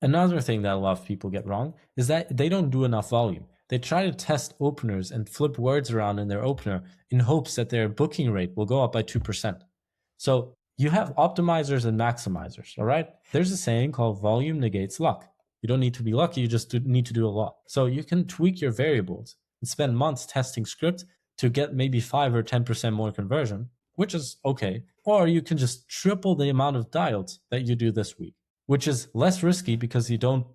Another thing that a lot of people get wrong is that they don't do enough volume. They try to test openers and flip words around in their opener in hopes that their booking rate will go up by 2%. So you have optimizers and maximizers, all right? There's a saying called volume negates luck. You don't need to be lucky, you just need to do a lot. So you can tweak your variables and spend months testing scripts to get maybe 5 or 10% more conversion, which is okay. Or you can just triple the amount of dials that you do this week, which is less risky because you don't,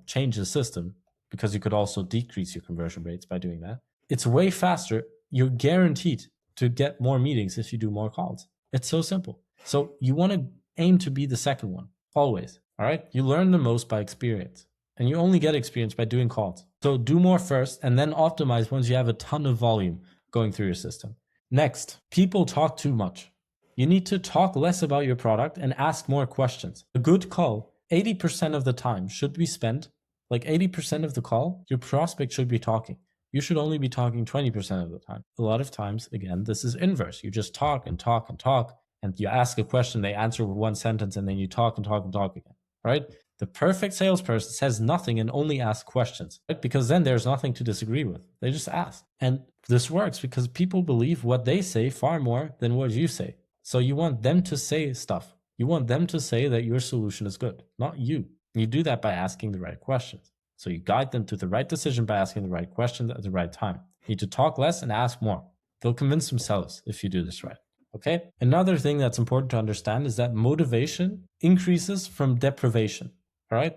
change the system, because you could also decrease your conversion rates by doing that. It's way faster. You're guaranteed to get more meetings if you do more calls. It's so simple. So you want to aim to be the second one, always, all right? You learn the most by experience, and you only get experience by doing calls. So do more first and then optimize once you have a ton of volume going through your system. Next, people talk too much. You need to talk less about your product and ask more questions. A good call, 80% of the time should be spent, like 80% of the call, your prospect should be talking. You should only be talking 20% of the time. A lot of times, again, this is inverse. You just talk and talk and talk, and you ask a question, they answer with one sentence, and then you talk and talk and talk again, right? The perfect salesperson says nothing and only asks questions, right? Because then there's nothing to disagree with. They just ask. And this works because people believe what they say far more than what you say. So you want them to say stuff. You want them to say that your solution is good, not you. You do that by asking the right questions. So you guide them to the right decision by asking the right questions at the right time. You need to talk less and ask more. They'll convince themselves if you do this right. Okay? Another thing that's important to understand is that motivation increases from deprivation. All right?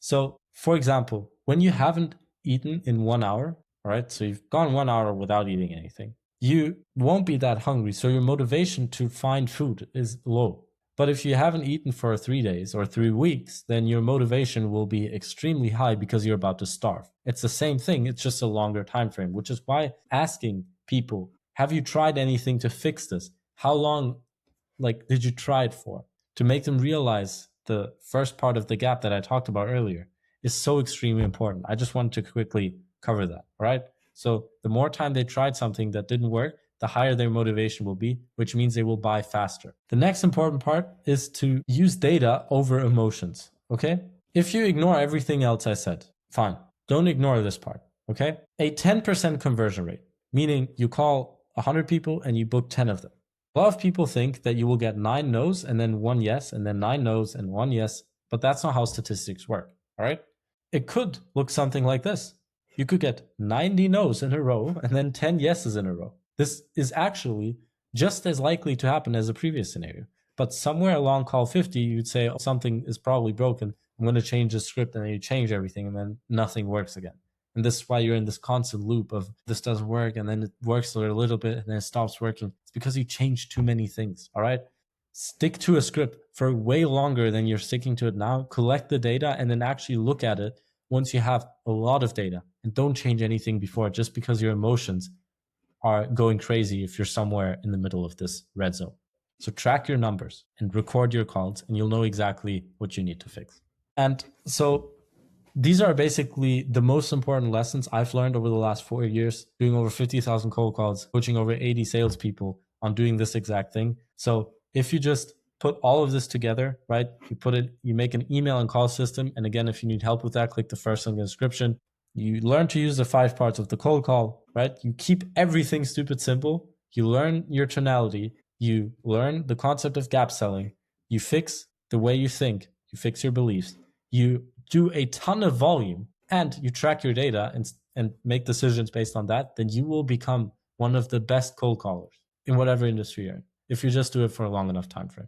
So, for example, when you haven't eaten in 1 hour, all right, so you've gone 1 hour without eating anything, you won't be that hungry. So your motivation to find food is low. But if you haven't eaten for 3 days or 3 weeks, then your motivation will be extremely high because you're about to starve. It's the same thing. It's just a longer time frame, which is why asking people, have you tried anything to fix this? How long did you try it for? To make them realize the first part of the gap that I talked about earlier is so extremely important. I just wanted to quickly cover that, all right? So the more time they tried something that didn't work, the higher their motivation will be, which means they will buy faster. The next important part is to use data over emotions, okay? If you ignore everything else I said, fine. Don't ignore this part, okay? A 10% conversion rate, meaning you call 100 people and you book 10 of them. A lot of people think that you will get 9 no's and then 1 yes, and then 9 no's and 1 yes, but that's not how statistics work, all right? It could look something like this. You could get 90 no's in a row and then 10 yeses in a row. This is actually just as likely to happen as the previous scenario. But somewhere along call 50, you'd say, oh, something is probably broken. I'm going to change the script, and then you change everything, and then nothing works again. And this is why you're in this constant loop of this doesn't work, and then it works a little bit, and then it stops working. It's because you changed too many things, all right? Stick to a script for way longer than you're sticking to it now. Collect the data, and then actually look at it once you have a lot of data. And don't change anything before, just because your emotions are going crazy if you're somewhere in the middle of this red zone. So track your numbers and record your calls, and you'll know exactly what you need to fix. And so these are basically the most important lessons I've learned over the last 4 years, doing over 50,000 cold calls, coaching over 80 salespeople on doing this exact thing. So if you just put all of this together, right? You make an email and call system. And again, if you need help with that, click the first link in the description. You learn to use the 5 parts of the cold call, right? You keep everything stupid simple. You learn your tonality. You learn the concept of gap selling. You fix the way you think. You fix your beliefs. You do a ton of volume, and you track your data and make decisions based on that. Then you will become one of the best cold callers in whatever industry you're in, if you just do it for a long enough time frame.